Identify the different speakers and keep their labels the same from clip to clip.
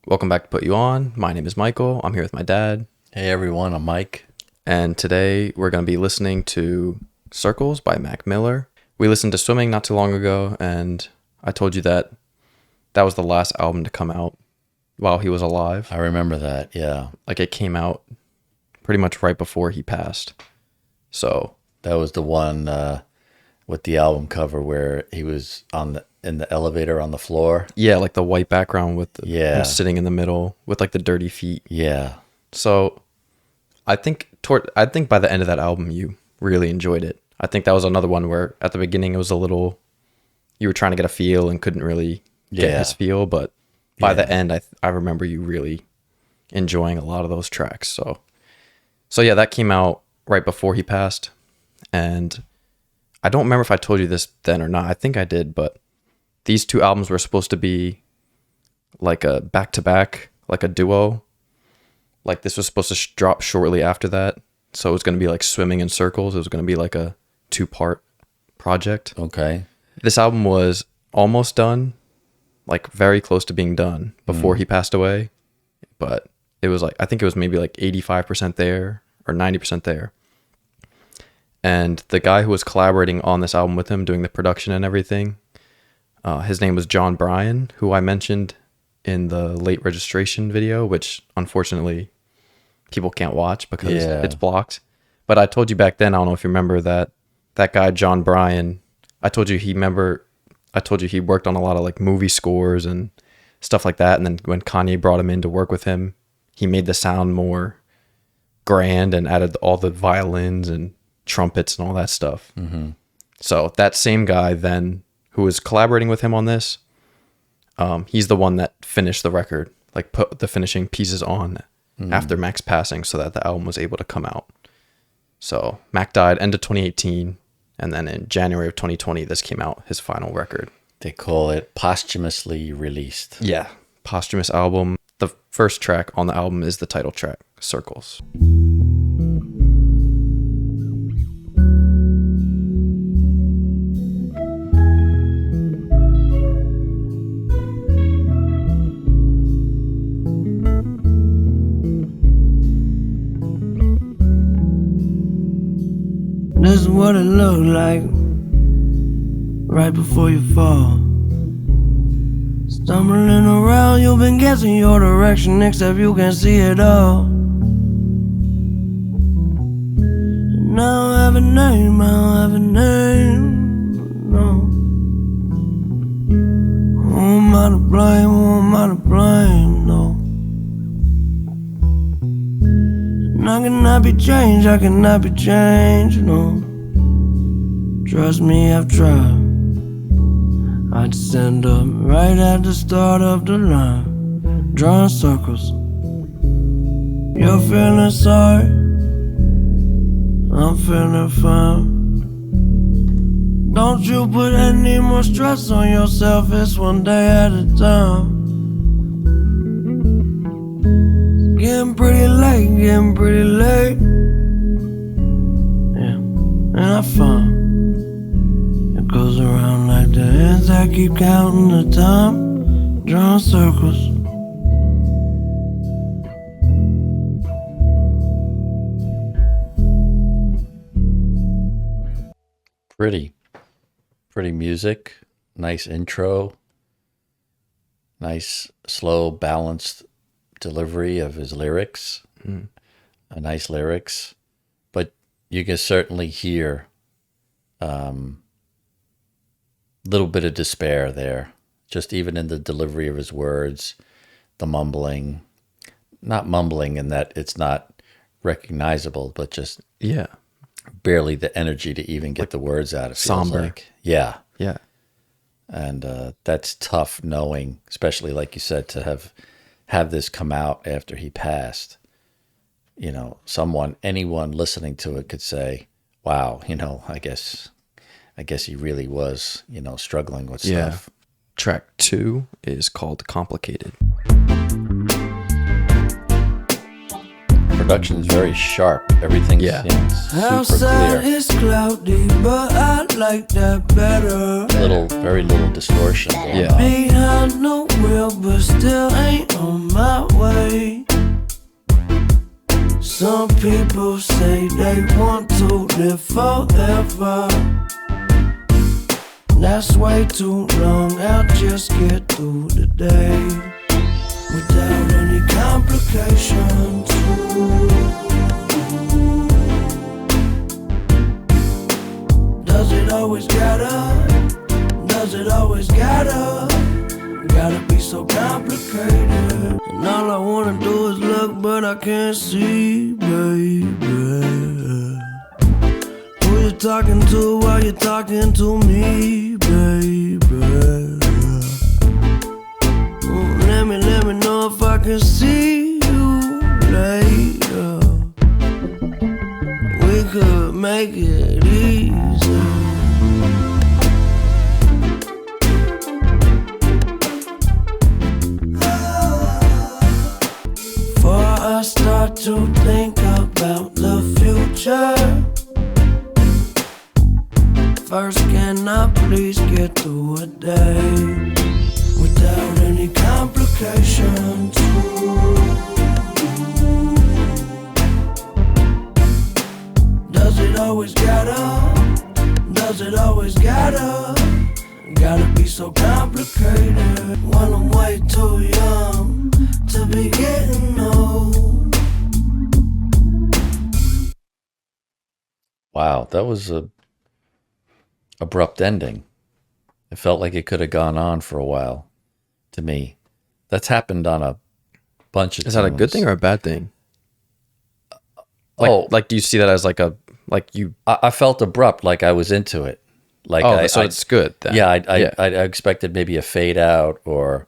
Speaker 1: Welcome back to Put You On. My name is Michael. I'm here with my dad.
Speaker 2: Hey everyone, I'm Mike.
Speaker 1: And today we're going to be listening to Circles by Mac Miller. We listened to Swimming not too long ago, and I told you that was the last album to come out while he was alive.
Speaker 2: I remember that, yeah.
Speaker 1: Like it came out pretty much right before he passed. So
Speaker 2: that was the one with the album cover where he was in the elevator on the floor.
Speaker 1: yeah, like the white background with
Speaker 2: Yeah.
Speaker 1: him sitting in the middle with like the dirty feet.
Speaker 2: Yeah.
Speaker 1: So I think by the end of that album you really enjoyed it. I think that was another one where at the beginning it was a little, you were trying to get a feel and couldn't really get
Speaker 2: Yeah.
Speaker 1: his feel, but by
Speaker 2: Yeah.
Speaker 1: the end I remember you really enjoying a lot of those tracks. So yeah, that came out right before he passed, and I don't remember if I told you this then or not. I think I did, but these two albums were supposed to be like a back-to-back, like a duo. Like this was supposed to drop shortly after that. So it was going to be like Swimming in Circles. It was going to be like a 2-part project.
Speaker 2: Okay.
Speaker 1: This album was almost done, like very close to being done before he passed away. But it was like, I think it was maybe like 85% there or 90% there. And the guy who was collaborating on this album with him, doing the production and everything, his name was John Bryan, who I mentioned in the late registration video, which unfortunately people can't watch because
Speaker 2: Yeah.
Speaker 1: it's blocked. But I told you back then, I don't know if you remember that guy, John Bryan, I told you he worked on a lot of like movie scores and stuff like that. And then when Kanye brought him in to work with him, he made the sound more grand and added all the violins and trumpets and all that stuff.
Speaker 2: Mm-hmm.
Speaker 1: So that same guy then who was collaborating with him on this, he's the one that finished the record, like put the finishing pieces on after Mac's passing so that the album was able to come out. So Mac died end of 2018, and then in January of 2020, this came out, his final record.
Speaker 2: They call it posthumously released.
Speaker 1: Yeah, posthumous album. The first track on the album is the title track, Circles.
Speaker 3: This is what it looked like right before you fall. Stumbling around, you've been guessing your direction, except you can see it all. And now I have a name, I don't have a name, no. Who am I to blame, who am I to blame, no. And I cannot be changed, I cannot be changed, no. Trust me, I've tried. I'd stand up right at the start of the line, drawing circles. You're feeling sorry, I'm feeling fine. Don't you put any more stress on yourself, it's one day at a time. Getting pretty late, yeah, and I found it goes around like the ends. I keep counting the time, drawing circles.
Speaker 2: Pretty music. Nice intro. Nice, slow, balanced delivery of his lyrics. Nice lyrics. But you can certainly hear little bit of despair there, just even in the delivery of his words, the mumbling, not mumbling in that it's not recognizable, but just
Speaker 1: Yeah,
Speaker 2: barely the energy to even get the words out. It feels
Speaker 1: somber.
Speaker 2: like. Yeah.
Speaker 1: yeah.
Speaker 2: And that's tough knowing, especially like you said, to have this come out after he passed. You know, anyone listening to it could say, wow, I guess he really was, struggling with
Speaker 1: Yeah.
Speaker 2: stuff.
Speaker 1: Track 2 is called Complicated.
Speaker 2: production is very sharp. Everything seems super
Speaker 3: Outside
Speaker 2: clear.
Speaker 3: it's cloudy, but I like that better.
Speaker 2: Very little distortion going
Speaker 1: Yeah.
Speaker 2: on.
Speaker 3: Behind the wheel, but still ain't on my way. Some people say they want to live forever. That's way too long, I'll just get through the day without any complications. Does it always gotta be so complicated? And all I wanna do is look, but I can't see, baby. Who you talking to while you're talking to me, baby? Let me know if I can see you later. We could make it easy. Before I start to think about the future, first, can I please get through a day without any complications? Does it always gotta be so complicated when I'm way too young to be getting old?
Speaker 2: Wow, that was a abrupt ending. It felt like it could have gone on for a while to me. That's happened on a bunch of
Speaker 1: Is that a good
Speaker 2: tunes.
Speaker 1: thing or a bad thing? Like, do you see that as
Speaker 2: I felt abrupt, like I was into it. Like
Speaker 1: so it's good then.
Speaker 2: Yeah, I expected maybe a fade out, or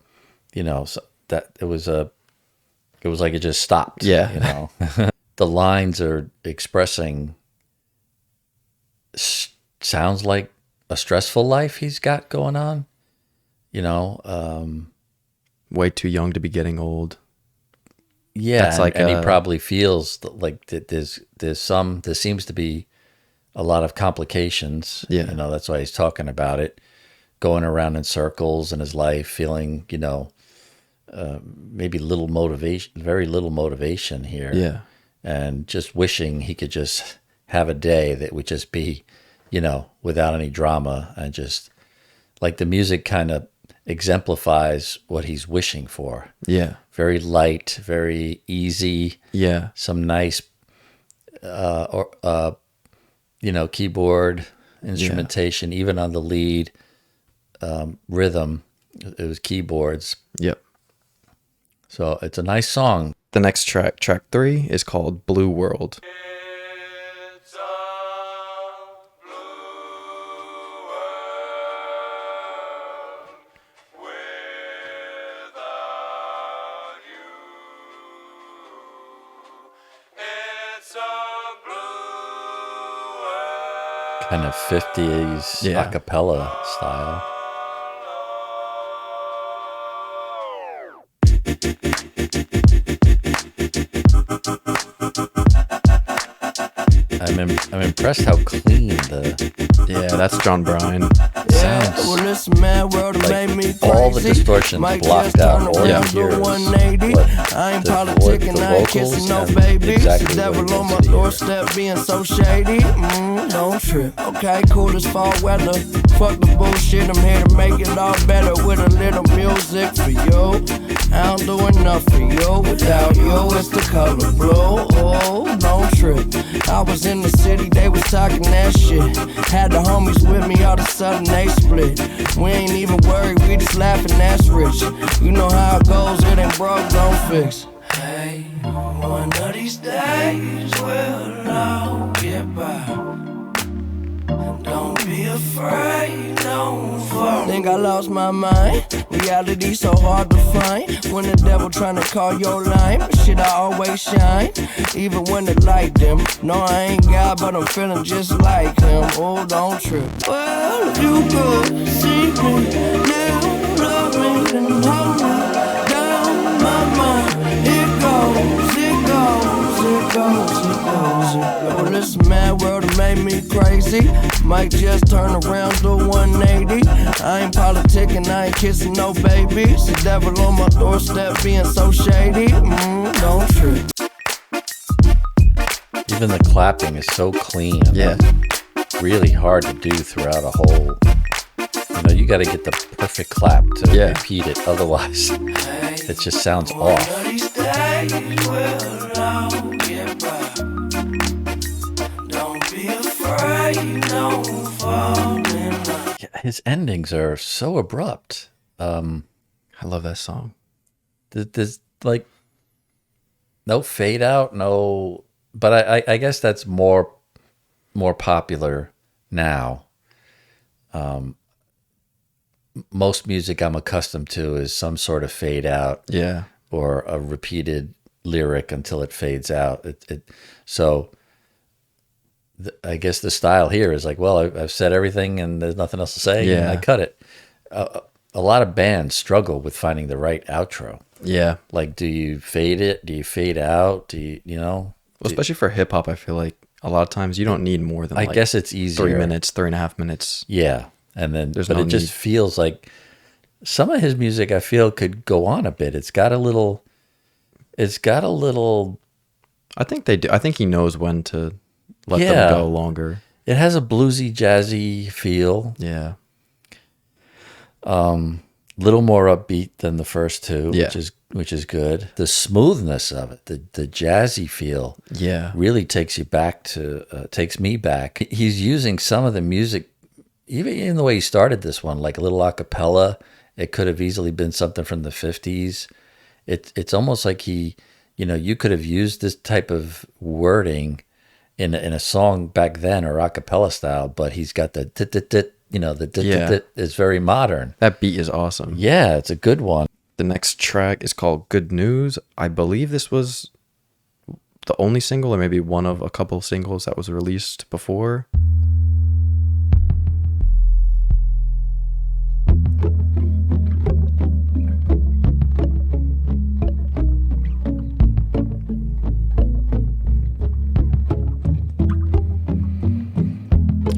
Speaker 2: that it was like it just stopped.
Speaker 1: Yeah.
Speaker 2: The lines are expressing sounds like a stressful life he's got going on.
Speaker 1: Way too young to be getting old.
Speaker 2: Yeah,
Speaker 1: That's like
Speaker 2: and he
Speaker 1: a-
Speaker 2: probably feels like there seems to be a lot of complications.
Speaker 1: Yeah.
Speaker 2: That's why he's talking about it, going around in circles in his life, feeling maybe very little motivation here.
Speaker 1: Yeah.
Speaker 2: And just wishing he could just have a day that would just be, without any drama, and just like the music kind of exemplifies what he's wishing for.
Speaker 1: Yeah.
Speaker 2: Very light, very easy.
Speaker 1: Yeah.
Speaker 2: Some nice, keyboard instrumentation, even on the lead rhythm. It was keyboards.
Speaker 1: Yep.
Speaker 2: So it's a nice song.
Speaker 1: The next track 3, is called Blue World.
Speaker 4: It's a blue world without you. It's a blue world.
Speaker 2: Kind of 50s
Speaker 1: Yeah.
Speaker 2: a cappella style. I'm impressed how clean the
Speaker 1: Yeah, that's John Bryan.
Speaker 2: sounds.
Speaker 3: Well, this mad world
Speaker 2: Like,
Speaker 3: made me crazy.
Speaker 2: all the distortion's
Speaker 3: Might
Speaker 2: blocked
Speaker 3: just
Speaker 2: out.
Speaker 3: turn
Speaker 2: All you
Speaker 3: around,
Speaker 2: hear
Speaker 3: do
Speaker 2: is
Speaker 3: 180.
Speaker 2: what
Speaker 3: I ain't
Speaker 2: the
Speaker 3: politicking, I ain't
Speaker 2: vocals
Speaker 3: kissing no
Speaker 2: and
Speaker 3: baby.
Speaker 2: exactly
Speaker 3: The devil
Speaker 2: what
Speaker 3: on my
Speaker 2: wants to hear.
Speaker 3: doorstep being so shady. Don't trip. Okay, cool as fall weather. Fuck the bullshit, I'm here to make it all better with a little music for you. I don't do enough for you. Without you, it's the color blue. Oh, don't trip. I was in the city, they was talking that shit. Had the homies with me, all of a sudden they split. We ain't even worried, we just laughing, that's rich. You know how it goes, it ain't broke, don't fix. Hey, one of these days we'll all get by. Don't be afraid, don't fall. Think I lost my mind. Reality so hard to find. When the devil tryna call your line, but shit, I always shine. Even when the light dim. No, I ain't God, but I'm feeling just like him. Oh, don't trip. Well, if you could see me now, love me, then hold me down my mind. It goes, it goes, it Well, this mad world that made me crazy. Might just turn around to 180. I ain't politicking, I ain't kissing no babies. The devil on my doorstep being so shady. Don't trip.
Speaker 2: Even the clapping is so clean.
Speaker 1: Yeah.
Speaker 2: Really hard to do throughout a whole. You know, you got to get the perfect clap to
Speaker 1: Yeah.
Speaker 2: repeat it. Otherwise, it just sounds off.
Speaker 3: These days will all get by. Don't be afraid, don't fall in love.
Speaker 2: Yeah, his endings are so abrupt.
Speaker 1: I love that song.
Speaker 2: There's like no fade out, no. But I guess that's more popular now. Most music I'm accustomed to is some sort of fade out
Speaker 1: Yeah.
Speaker 2: or a repeated lyric until it fades out. So I guess the style here is like, well, I've said everything and there's nothing else to say. And
Speaker 1: Yeah.
Speaker 2: I cut it. A lot of bands struggle with finding the right outro.
Speaker 1: Yeah.
Speaker 2: Like, do you fade it? Do you fade out? Do you know?
Speaker 1: Well, especially for hip hop, I feel like a lot of times you don't need more than
Speaker 2: I
Speaker 1: like
Speaker 2: guess it's easier.
Speaker 1: 3 minutes, 3.5 minutes.
Speaker 2: Yeah. And then,
Speaker 1: There's
Speaker 2: but
Speaker 1: no
Speaker 2: it just
Speaker 1: need.
Speaker 2: feels like some of his music I feel could go on a bit. It's got a little,
Speaker 1: I think they do. I think he knows when to let
Speaker 2: Yeah.
Speaker 1: them go longer.
Speaker 2: it has a bluesy, jazzy feel.
Speaker 1: Yeah.
Speaker 2: Little more upbeat than the first two,
Speaker 1: Yeah.
Speaker 2: which is good. The smoothness of it, the jazzy feel,
Speaker 1: Yeah.
Speaker 2: really takes me back. He's using some of the music, even in the way he started this one, like a little a cappella. It could have easily been something from the 50s. It's almost like you could have used this type of wording in a song back then or a cappella style, but he's got the tit-tit-tit, the is very modern.
Speaker 1: That beat is awesome.
Speaker 2: Yeah, it's a good one.
Speaker 1: The next track is called Good News. I believe this was the only single or maybe one of a couple singles that was released before.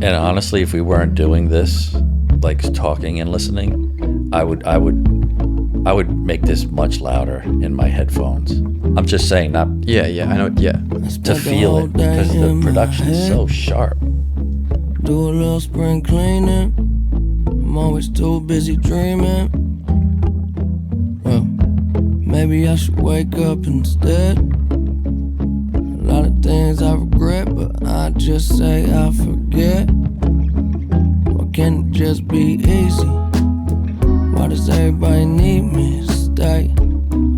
Speaker 2: And honestly, if we weren't doing this, like talking and listening, I would make this much louder in my headphones. I'm just saying, not
Speaker 1: Yeah, I know. Yeah.
Speaker 2: to feel it, because the production is so sharp.
Speaker 3: Do a little spring cleaning. I'm always too busy dreaming. Well, maybe I should wake up instead. A lot of things I regret, but I just say I forget. Why can't it just be easy? Why does everybody need me to stay?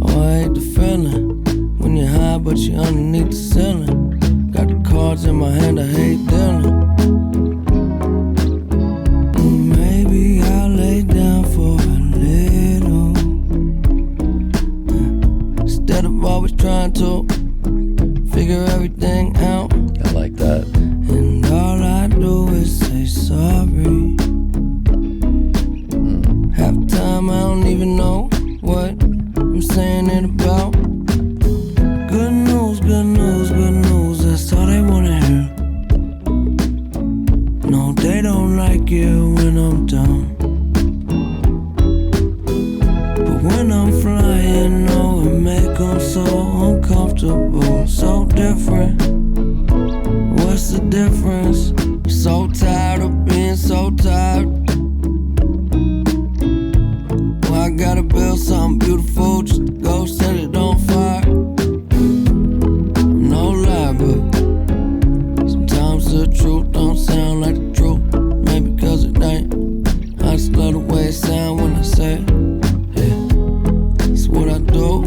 Speaker 3: Oh, I hate the feeling when you're high but you're underneath the ceiling. Got the cards in my hand, I hate dealing. Maybe I'll lay down for a little, instead of always trying to figure everything out.
Speaker 2: I like that.
Speaker 3: And all I do is say sorry. Half the time I don't even know what I'm saying it about. Good news, good news, good news, that's all they wanna hear. No, they don't like it when I'm down, but when I'm flying, oh, it make them so uncomfortable, so different. What's the difference? So tired of being so tired. Well, I gotta build something beautiful just to go set it on fire. No lie, but sometimes the truth don't sound like the truth. Maybe cause it ain't. I just love the way it sound when I say it. Yeah, it's what I do.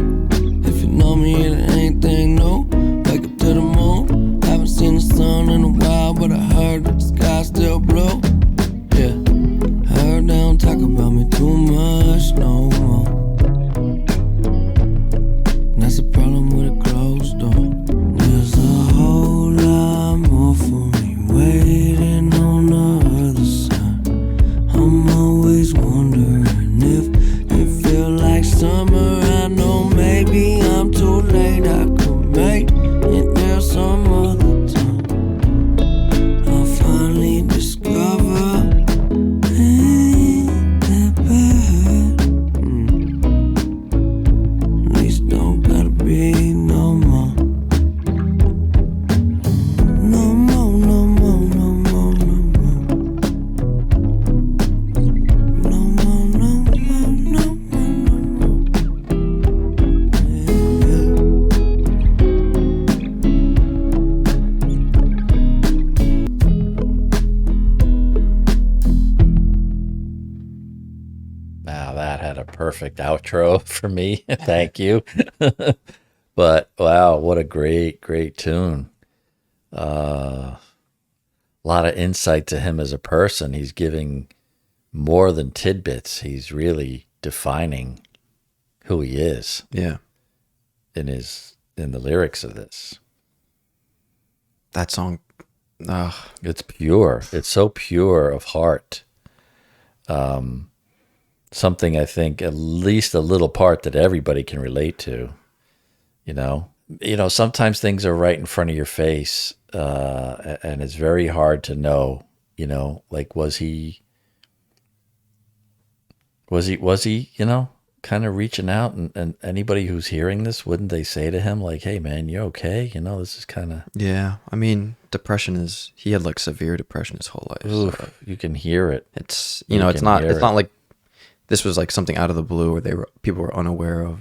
Speaker 3: If you know me, it ain't anything new. Wake up to the moon. Haven't seen the sun in a while, but I heard that the sky's still blue. Yeah, I heard they don't talk about me too much no more. That's the problem with a closed door. There's a whole lot more for me waiting on the other side. I'm always wondering if it feel like summer. I know maybe I'm too late. I could make it there
Speaker 2: perfect outro for me. Thank you. But wow, what a great tune. A lot of insight to him as a person. He's giving more than tidbits. He's really defining who he is
Speaker 1: Yeah.
Speaker 2: in the lyrics of this.
Speaker 1: That song.
Speaker 2: It's pure. It's so pure of heart. Something I think at least a little part that everybody can relate to. You know, sometimes things are right in front of your face, and it's very hard to know. You know, like was he? You know, kind of reaching out, and anybody who's hearing this, wouldn't they say to him like, "Hey, man, you okay? You know, this is kind of."
Speaker 1: Yeah. I mean, he had like severe depression his whole life. So
Speaker 2: You can hear it.
Speaker 1: it's,
Speaker 2: You
Speaker 1: it's
Speaker 2: can
Speaker 1: not,
Speaker 2: hear
Speaker 1: it's
Speaker 2: it.
Speaker 1: not like this was like something out of the blue where people were unaware of,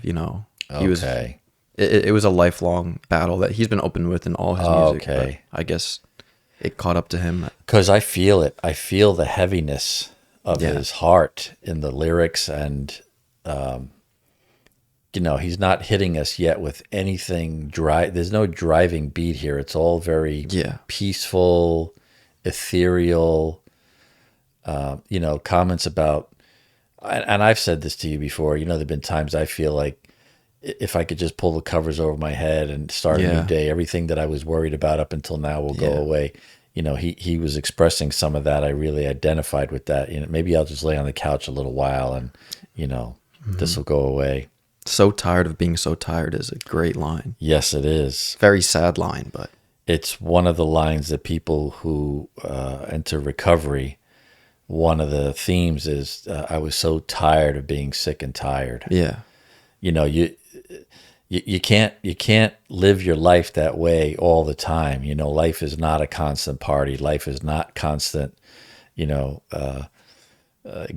Speaker 2: Okay.
Speaker 1: It was a lifelong battle that he's been open with in all his music. but
Speaker 2: Okay.
Speaker 1: I guess it caught up to him.
Speaker 2: Because I feel it. I feel the heaviness of
Speaker 1: Yeah.
Speaker 2: his heart in the lyrics, and he's not hitting us yet with anything dry. There's no driving beat here. It's all very
Speaker 1: Yeah.
Speaker 2: peaceful, ethereal. Comments about, and I've said this to you before. There've been times I feel like if I could just pull the covers over my head and start a
Speaker 1: Yeah.
Speaker 2: new day, everything that I was worried about up until now will go
Speaker 1: Yeah.
Speaker 2: away. He was expressing some of that. I really identified with that. Maybe I'll just lay on the couch a little while and, this will go away.
Speaker 1: So tired of being so tired is a great line.
Speaker 2: Yes, it is.
Speaker 1: Very sad line, but
Speaker 2: It's one of the lines that people who enter recovery, one of the themes is, I was so tired of being sick and tired.
Speaker 1: yeah.
Speaker 2: You can't live your life that way all the time. Life is not a constant party. Life is not constant,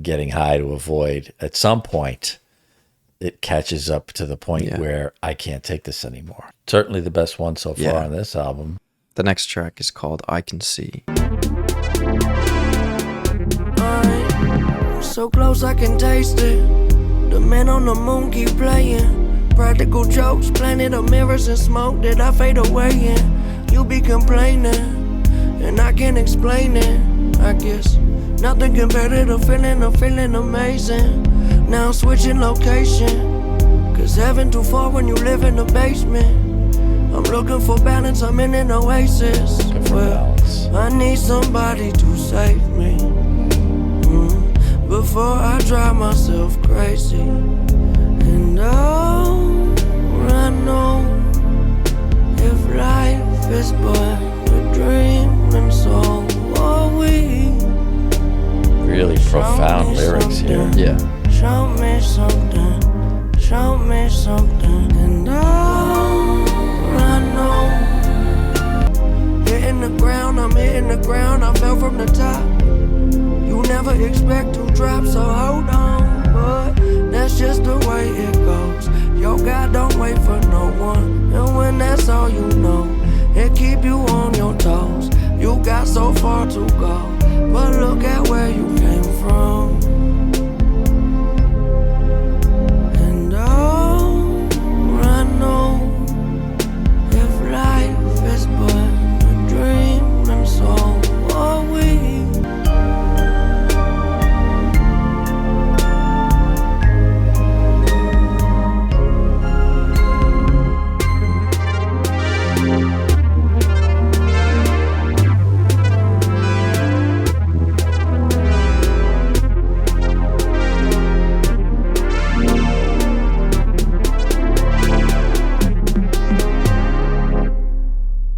Speaker 2: getting high to avoid. At some point, it catches up to the point
Speaker 1: Yeah.
Speaker 2: where I can't take this anymore. Certainly the best one so far
Speaker 1: Yeah.
Speaker 2: on this album.
Speaker 1: The next track is called I Can See.
Speaker 3: So close I can taste it. The man on the moon keep playing. Practical jokes, planet of mirrors and smoke that I fade away in. You be complaining, and I can't explain it. I guess nothing compared to the feeling of feeling amazing. Now I'm switching location, cause heaven too far when you live in the basement. I'm looking for balance, I'm in an oasis.
Speaker 2: Looking for
Speaker 3: Well,
Speaker 2: balance.
Speaker 3: I need somebody to save me before I drive myself crazy. And oh, I know if life is but a dream, and so are we.
Speaker 2: Really profound lyrics here.
Speaker 1: Yeah.
Speaker 3: Show me something, show me something. And oh, I know hitting the ground, I'm hitting the ground, I fell from the top. You never expect to drop, so hold on. But that's just the way it goes. Yo, God don't wait for no one. And when that's all you know, it keep you on your toes. You got so far to go, but look at where you came from. And oh, I know if life is but a dream, then so are we.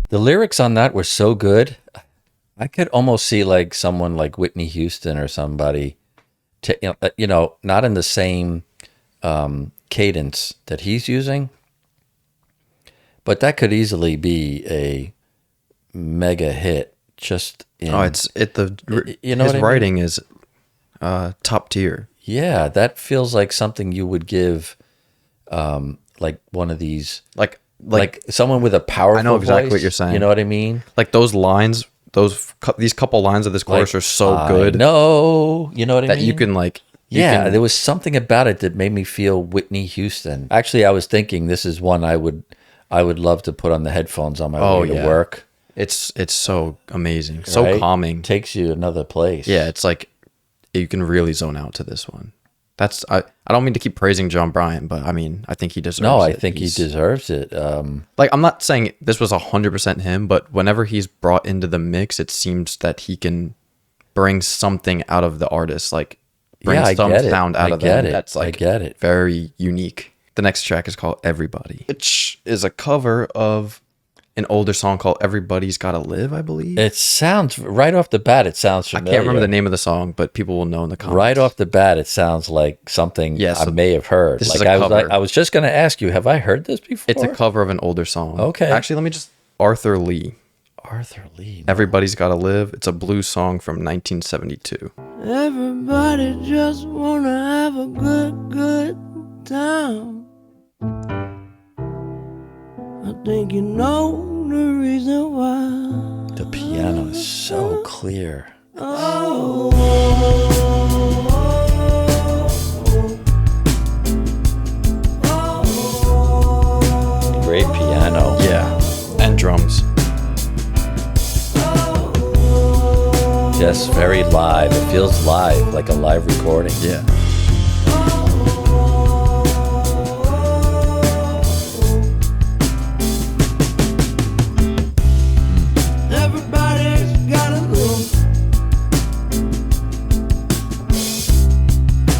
Speaker 2: The lyrics on that were so good. I could almost see like someone like Whitney Houston or somebody, not in the same cadence that he's using, but that could easily be a mega hit. Just in,
Speaker 1: You know
Speaker 2: his
Speaker 1: what I mean?
Speaker 2: writing
Speaker 1: writing is top tier.
Speaker 2: Yeah, that feels like something you would give, like one of these,
Speaker 1: Like
Speaker 2: like someone with a powerful.
Speaker 1: I know exactly
Speaker 2: voice,
Speaker 1: what you're saying.
Speaker 2: You know what I mean?
Speaker 1: like those lines, these couple lines of this chorus are so good
Speaker 2: No, you know what I
Speaker 1: that
Speaker 2: mean?
Speaker 1: you can like
Speaker 2: Yeah,
Speaker 1: can-
Speaker 2: there was something about it that made me feel Whitney Houston. Actually, I was thinking this is one I would love to put on the headphones on my way to work.
Speaker 1: It's so amazing, so
Speaker 2: right?
Speaker 1: calming.
Speaker 2: Takes you another place.
Speaker 1: Yeah, it's like you can really zone out to this one. That's I don't mean to keep praising John Bryan, but I mean I think he deserves
Speaker 2: No,
Speaker 1: it.
Speaker 2: I think he deserves it.
Speaker 1: Like, I'm not saying this was 100% him, but whenever he's brought into the mix, it seems that he can bring something out of the artist, like bring
Speaker 2: Yeah, I
Speaker 1: some
Speaker 2: get it.
Speaker 1: sound out
Speaker 2: I
Speaker 1: of
Speaker 2: get
Speaker 1: them
Speaker 2: it.
Speaker 1: that's
Speaker 2: I
Speaker 1: like
Speaker 2: get it.
Speaker 1: very unique. The next track is called Everybody, which is a cover of an older song called Everybody's Gotta Live, I believe.
Speaker 2: It sounds right off the bat. It sounds
Speaker 1: I
Speaker 2: familiar.
Speaker 1: can't remember the name of the song, but people will know in the comments.
Speaker 2: Right off the bat, it sounds like something
Speaker 1: Yeah,
Speaker 2: I
Speaker 1: so
Speaker 2: may have heard.
Speaker 1: this is
Speaker 2: Like
Speaker 1: a
Speaker 2: I was
Speaker 1: cover.
Speaker 2: I was just going to ask you, have I heard this before?
Speaker 1: It's a cover of an older song.
Speaker 2: Okay.
Speaker 1: Actually, let me just Arthur Lee.
Speaker 2: Arthur Lee.
Speaker 1: Everybody's Gotta Live. It's a blues song from 1972.
Speaker 3: Everybody just wanna have a good time. I think you know the reason why.
Speaker 2: The piano is so clear. Great piano.
Speaker 1: Yeah, and drums.
Speaker 2: Yes, very live. It feels live, like a live recording.
Speaker 1: Yeah.
Speaker 3: Everybody's gotta lose,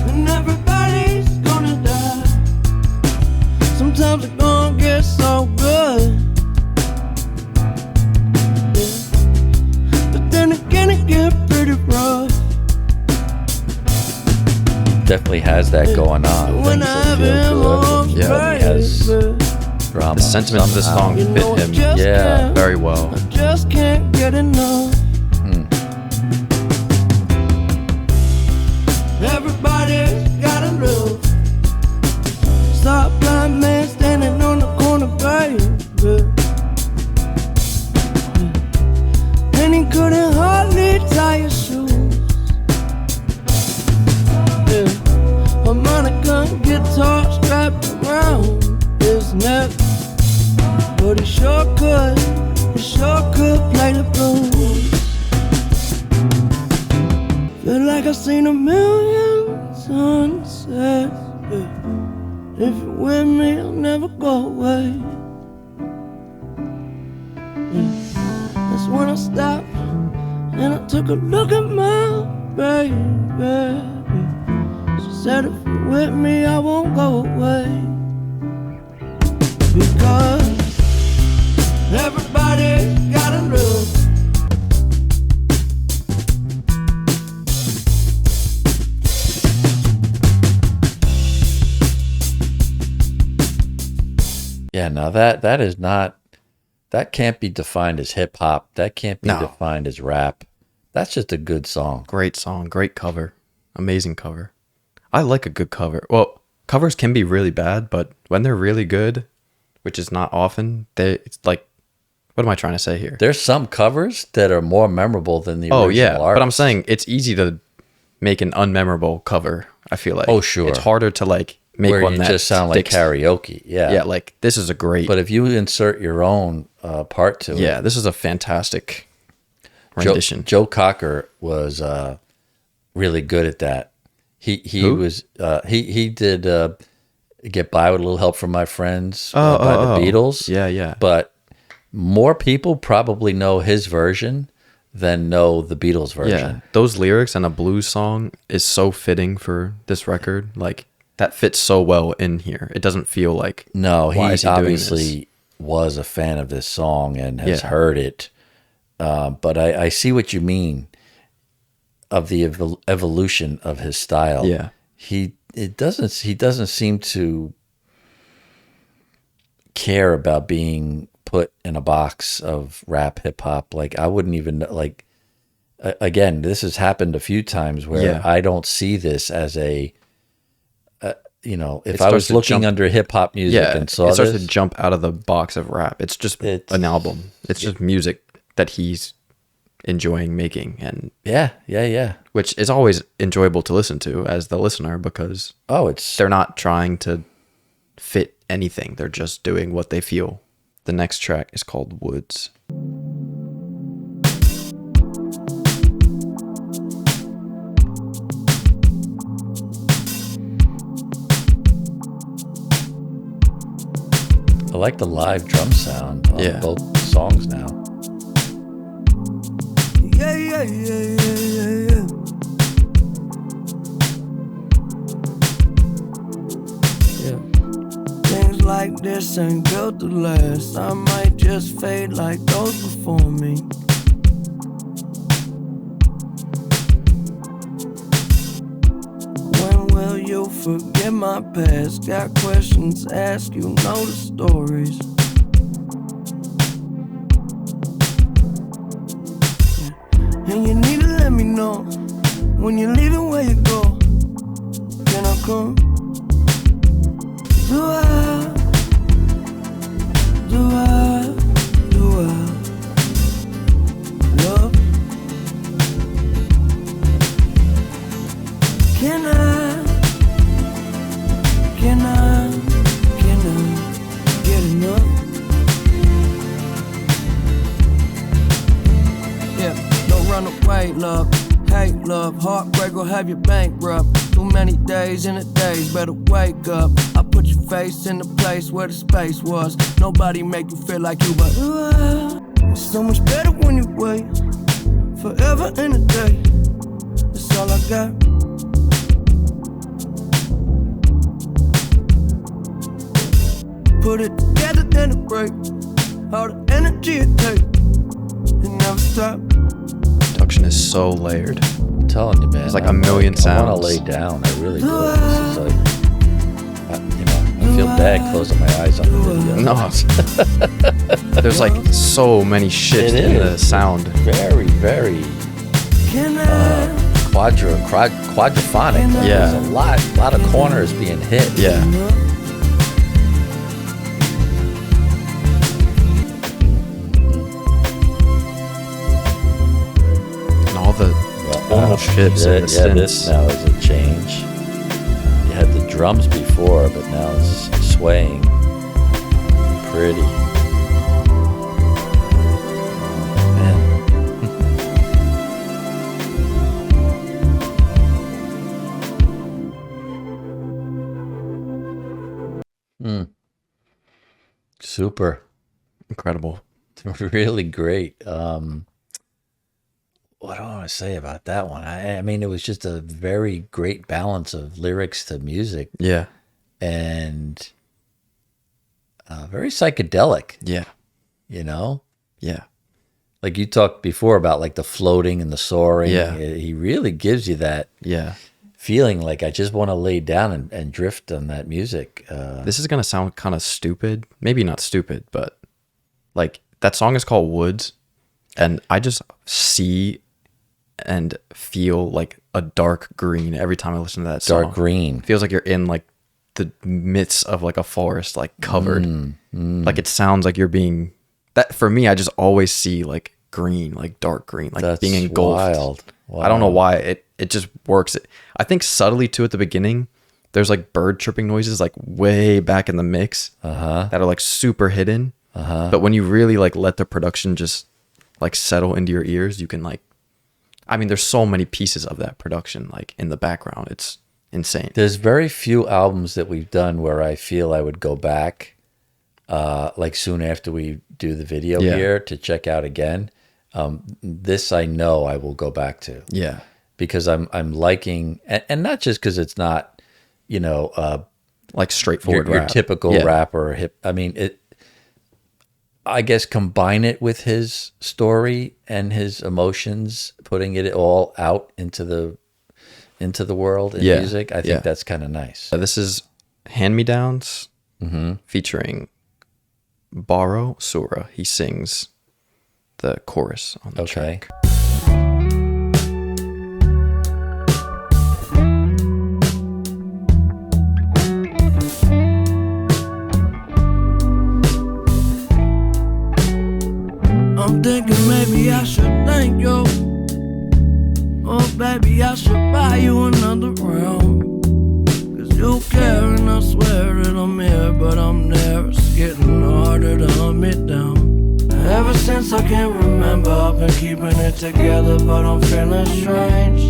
Speaker 3: and everybody's gonna die. Sometimes it's gonna get so good, yeah. But then again it get pretty rough.
Speaker 2: Definitely has that going on.
Speaker 3: When
Speaker 2: Things
Speaker 3: I
Speaker 2: that
Speaker 3: have
Speaker 2: feel
Speaker 3: him
Speaker 2: good.
Speaker 3: on
Speaker 1: Yeah,
Speaker 2: he has
Speaker 3: baby,
Speaker 2: drama.
Speaker 1: The sentiment of this
Speaker 2: somehow.
Speaker 1: song
Speaker 3: you know I
Speaker 1: fit him
Speaker 3: just
Speaker 2: Yeah.
Speaker 3: can't,
Speaker 1: very well.
Speaker 3: I just can't get enough. Everybody's gotta lose. Stop blind man standing on the corner, baby. And he couldn't hardly tie his shoes. Yeah. Harmonica and guitar strapped around his neck. But he sure could play the blues. Feel like I've seen a million sunsets. Yeah. If you're with me, I'll never go away. Yeah. That's when I stopped and I took a look at my baby. She said, if you're with me, I won't go away. Because everybody's gotta lose.
Speaker 2: Yeah, now that is not, that can't be defined as hip hop. That can't be
Speaker 1: No.
Speaker 2: defined as rap. That's just a good song.
Speaker 1: Great song, great cover, amazing cover. I like a good cover. Well, covers can be really bad, but when they're really good, which is not often, it's like, what am I trying to say here?
Speaker 2: There's some covers that are more memorable than the original
Speaker 1: Oh yeah,
Speaker 2: artist.
Speaker 1: but I'm saying it's easy to make an unmemorable cover. I feel like.
Speaker 2: Oh, sure.
Speaker 1: It's harder to like make
Speaker 2: where
Speaker 1: one
Speaker 2: you
Speaker 1: that
Speaker 2: just sound like
Speaker 1: sticks.
Speaker 2: karaoke. Yeah.
Speaker 1: Yeah, like this is a great.
Speaker 2: But if you insert your own part to
Speaker 1: yeah,
Speaker 2: it,
Speaker 1: this is a fantastic
Speaker 2: Joe,
Speaker 1: rendition.
Speaker 2: Joe Cocker was really good at that. He
Speaker 1: Who?
Speaker 2: was he did Get By With a Little Help From My Friends by
Speaker 1: oh.
Speaker 2: the Beatles.
Speaker 1: Yeah, yeah.
Speaker 2: But more people probably know his version than know the Beatles version.
Speaker 1: Yeah, those lyrics and a blues song is so fitting for this record. Like that fits so well in here. It doesn't feel like
Speaker 2: No,
Speaker 1: why
Speaker 2: he
Speaker 1: is he doing
Speaker 2: obviously was a fan of this song and has
Speaker 1: Yeah.
Speaker 2: heard it. But I see what you mean of the evolution of his style.
Speaker 1: Yeah.
Speaker 2: He doesn't seem to care about being put in a box of rap hip hop. Like I wouldn't even like. Again, this has happened a few times where
Speaker 1: Yeah.
Speaker 2: I don't see this as a. You know, if
Speaker 1: It
Speaker 2: I was
Speaker 1: starts to
Speaker 2: looking
Speaker 1: jump-
Speaker 2: under hip hop music
Speaker 1: yeah,
Speaker 2: and saw
Speaker 1: it starts
Speaker 2: this,
Speaker 1: to jump out of the box of rap. It's just
Speaker 2: It's-
Speaker 1: an album. It's just music that he's enjoying making, and
Speaker 2: Yeah.
Speaker 1: which is always enjoyable to listen to as the listener, because
Speaker 2: Oh, it's
Speaker 1: they're not trying to fit anything. They're just doing what they feel. The next track is called Woods.
Speaker 2: I like the live drum sound on
Speaker 1: Yeah.
Speaker 2: both songs now.
Speaker 3: Yeah. Yeah. Things like this ain't built to last. I might just fade like those before me. When will you forget my past? Got questions, ask, you know the stories. And you need to let me know when you're leaving, where you go. Can I come? Do I love? Can I get enough? Yeah, don't run away, love. Hate, love, heartbreak will have you bankrupt. Too many days in a days, better wake up. I put your face in the place where the space was. Nobody make you feel like you, but it's so much better when you wait. Forever in a day, that's all I got. Put it together, then it break. All the energy it take, it never stop.
Speaker 1: Production is so layered.
Speaker 2: I'm telling you, man.
Speaker 1: It's like a million
Speaker 2: I
Speaker 1: sounds.
Speaker 2: want to lay down. I really do. This is like, I feel bad closing my eyes on the video.
Speaker 1: No, there's like so many shifts
Speaker 2: It
Speaker 1: in the
Speaker 2: is.
Speaker 1: sound.
Speaker 2: Very, very
Speaker 3: Can I
Speaker 2: quadraphonic. Like,
Speaker 1: Yeah.
Speaker 2: There's a lot of corners being hit.
Speaker 1: Yeah. And all the tonal shifts and the
Speaker 2: Yeah, this
Speaker 1: synths.
Speaker 2: now is a change. You had the drums before, but now it's swaying. Pretty. Man. Super.
Speaker 1: Incredible.
Speaker 2: Really great. What do I want to say about that one? I mean, it was just a very great balance of lyrics to music
Speaker 1: Yeah.
Speaker 2: and very psychedelic,
Speaker 1: Yeah.
Speaker 2: you know?
Speaker 1: Yeah.
Speaker 2: Like you talked before about like the floating and the soaring.
Speaker 1: Yeah.
Speaker 2: He really gives you that
Speaker 1: Yeah.
Speaker 2: feeling like I just want to lay down and drift on that music.
Speaker 1: This is going to sound kind of stupid. Maybe not stupid, but like that song is called Woods. And I just see and feel like a dark green every time I listen to that song.
Speaker 2: Dark green.
Speaker 1: It feels like you're in like the midst of like a forest, like covered. Like it sounds like you're being that for me. I just always see like green, like dark green, like
Speaker 2: That's
Speaker 1: being engulfed.
Speaker 2: wild.
Speaker 1: I don't know
Speaker 2: Wow.
Speaker 1: why it just works. I think subtly too at the beginning, there's like bird chirping noises like way back in the mix that are like super hidden. But when you really like let the production just like settle into your ears, you can like, I mean, there's so many pieces of that production like in the background. It's insane.
Speaker 2: There's very few albums that we've done where I feel I would go back, like soon after we do the video
Speaker 1: Yeah.
Speaker 2: here to check out again. This I know I will go back to
Speaker 1: Yeah.
Speaker 2: because I'm liking, and not just because it's not, you know,
Speaker 1: Like straightforward
Speaker 2: your
Speaker 1: rap.
Speaker 2: typical
Speaker 1: Yeah.
Speaker 2: rapper or hip. I mean, I guess combine it with his story and his emotions, putting it all out into the world in
Speaker 1: Yeah.
Speaker 2: music. I think
Speaker 1: Yeah.
Speaker 2: that's kind of nice.
Speaker 1: This is Hand Me Downs featuring Baro Sura. He sings the chorus on the
Speaker 2: Okay.
Speaker 1: track.
Speaker 3: I'm thinking maybe I should thank thank you. Oh baby, I should buy you another round. Cause you care and I swear that I'm here, but I'm there. It's getting harder to hunt me down. Ever since I can remember, I've been keeping it together, but I'm feeling strange.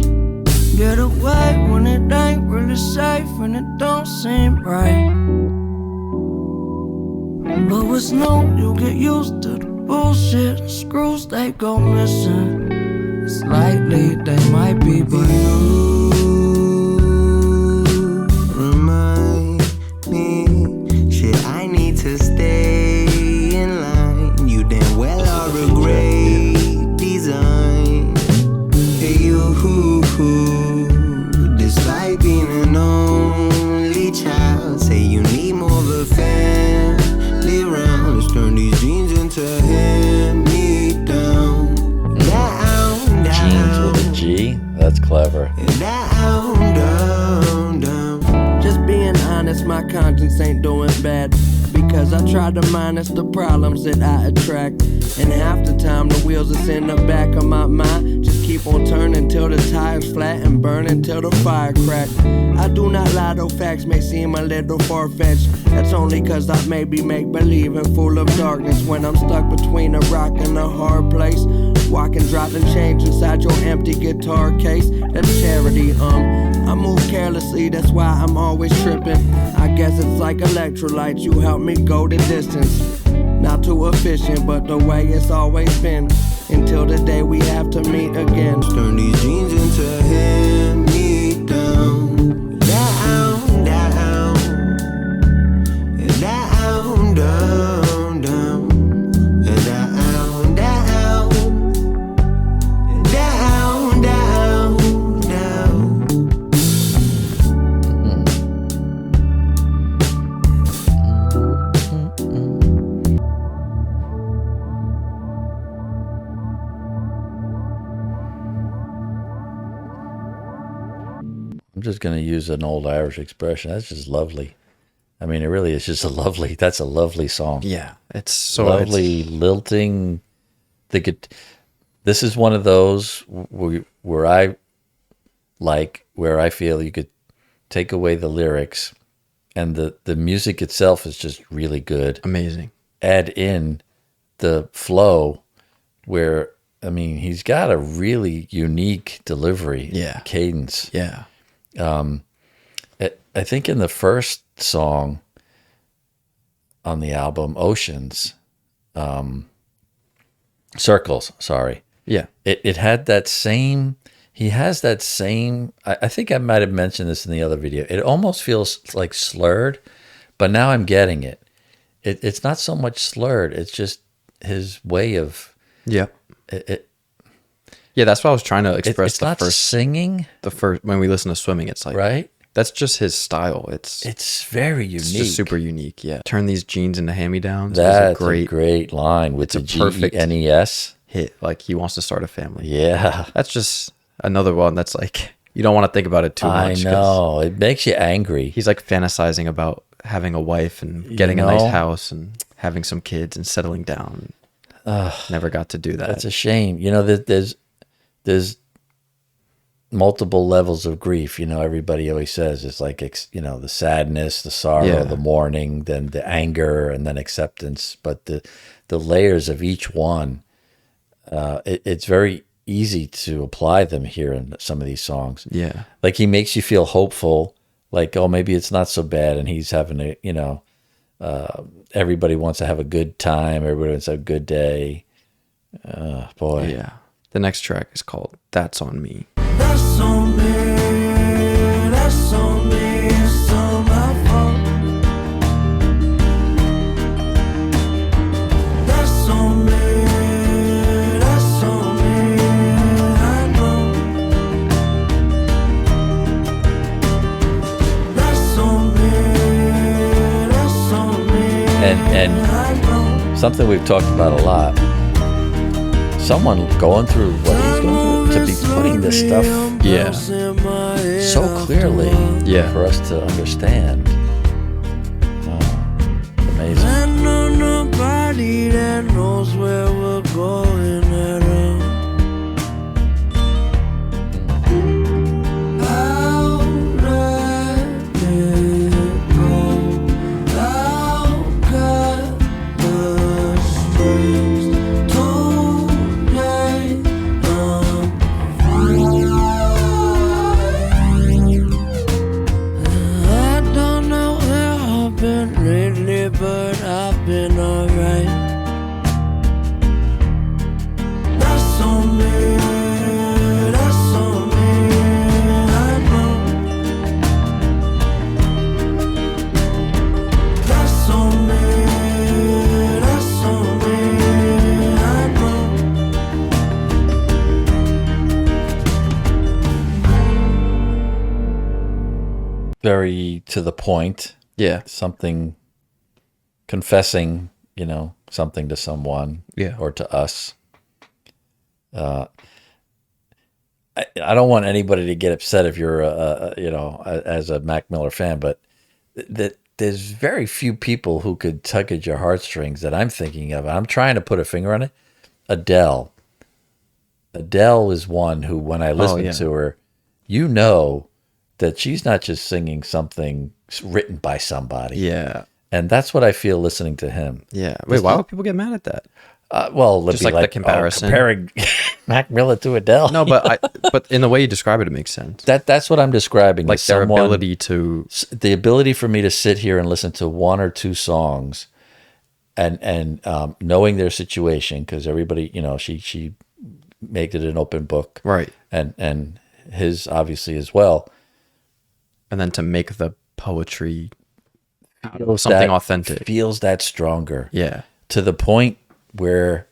Speaker 3: Get away when it ain't really safe and it don't seem right. But what's new, you get used to the bullshit. Screws, they go missing. Slightly, they might be, but
Speaker 5: you remind me, shit, I need to stay in line. You damn well are a great design. Hey, you, despite being an only child, say you need more of a family round. Let's turn these jeans into hand-me-down.
Speaker 2: Jeans with a G? That's clever.
Speaker 5: Down, down, down.
Speaker 3: just being honest, my conscience ain't doing bad. Because I try to minus the problems that I attract. And half the time the wheels that's in the back of my mind just keep on turning till the tires flat and burning till the fire crack. I do not lie, though facts may seem a little far-fetched. That's only cause I maybe make believe and full of darkness. When I'm stuck between a rock and a hard place, walking, dropping change inside your empty guitar case. That's charity, I move carelessly, that's why I'm always tripping. I guess it's like electrolytes, you help me go the distance. Not too efficient, but the way it's always been. Until the day we have to meet again.
Speaker 5: Turn these jeans into hand-me-down. Down, down. Down, down, down. Down, down. Down, down, down.
Speaker 2: I'm just going to use an old Irish expression. That's just lovely. I mean, it really is just that's a lovely song.
Speaker 1: Yeah, it's so
Speaker 2: Lovely, lilting. This is one of those where I feel you could take away the lyrics and the music itself is just really good.
Speaker 1: amazing.
Speaker 2: Add in the flow where, I mean, he's got a really unique delivery,
Speaker 1: Yeah.
Speaker 2: cadence.
Speaker 1: Yeah,
Speaker 2: I think in the first song on the album, Oceans, Circles, sorry.
Speaker 1: yeah,
Speaker 2: It had that same, he has that same, I think I might have mentioned this in the other video. It almost feels like slurred, but now I'm getting it. It's not so much slurred, it's just his way of,
Speaker 1: yeah.
Speaker 2: it
Speaker 1: Yeah, that's what I was trying to express.
Speaker 2: it's not singing,
Speaker 1: the first when we listen to Swimming, it's like
Speaker 2: right?
Speaker 1: that's just his style. It's
Speaker 2: Very unique.
Speaker 1: just super unique. Yeah, turn these jeans into hand-me-downs.
Speaker 2: That's
Speaker 1: is a great
Speaker 2: line with the
Speaker 1: a perfect-
Speaker 2: GENES.
Speaker 1: hit. Like he wants to start a family.
Speaker 2: Yeah,
Speaker 1: That's just another one that's like you don't want to think about it too
Speaker 2: I
Speaker 1: much. 'cause
Speaker 2: know. It makes you angry.
Speaker 1: He's like fantasizing about having a wife and getting a nice
Speaker 2: know?
Speaker 1: house and having some kids and settling down. Never got to do that.
Speaker 2: That's a shame. You know, there's multiple levels of grief. You know, everybody always says it's like, the sadness, the sorrow,
Speaker 1: Yeah.
Speaker 2: the mourning, then the anger, and then acceptance. But the layers of each one, it's very easy to apply them here in some of these songs.
Speaker 1: Yeah.
Speaker 2: Like he makes you feel hopeful, like, oh, maybe it's not so bad, and he's having everybody wants to have a good time, everybody wants to have a good day. Boy.
Speaker 1: Yeah. The next track is called That's On Me.
Speaker 3: That's on me, that's on me, it's all my fault. That's on me, that's on me, I know. That's on me, that's on me,
Speaker 2: And
Speaker 3: I know.
Speaker 2: something we've talked about a lot. Someone going through what he's going through, to be putting this stuff
Speaker 1: Yeah.
Speaker 2: so clearly
Speaker 1: Yeah.
Speaker 2: for us to understand. Amazing.
Speaker 3: I know nobody that knows where we're going at all. alright. That's on me, that's on me, I know. That's on me, that's on me, I know.
Speaker 2: Very to the point.
Speaker 1: Yeah.
Speaker 2: Something confessing, you know, something to someone
Speaker 1: Yeah.
Speaker 2: or to us. I don't want anybody to get upset if you're, as a Mac Miller fan, but that there's very few people who could tug at your heartstrings that I'm thinking of. I'm trying to put a finger on it. Adele. Adele is one who, when I listen
Speaker 1: yeah.
Speaker 2: to her, you know that she's not just singing something written by somebody.
Speaker 1: Yeah.
Speaker 2: And that's what I feel listening to him.
Speaker 1: Yeah. Wait, why would people get mad at that?
Speaker 2: Well, let's
Speaker 1: Just
Speaker 2: be
Speaker 1: like the comparison.
Speaker 2: comparing Mac Miller to Adele.
Speaker 1: No, but in the way you describe it, it makes sense.
Speaker 2: That's what I'm describing.
Speaker 1: Like
Speaker 2: is
Speaker 1: their
Speaker 2: someone-
Speaker 1: ability to.
Speaker 2: the ability for me to sit here and listen to one or two songs, and knowing their situation, because everybody, you know, she made it an open book,
Speaker 1: Right.
Speaker 2: and his obviously as well.
Speaker 1: And then to make the poetry
Speaker 2: Feels
Speaker 1: something
Speaker 2: that-
Speaker 1: authentic.
Speaker 2: feels that stronger.
Speaker 1: Yeah.
Speaker 2: To the point where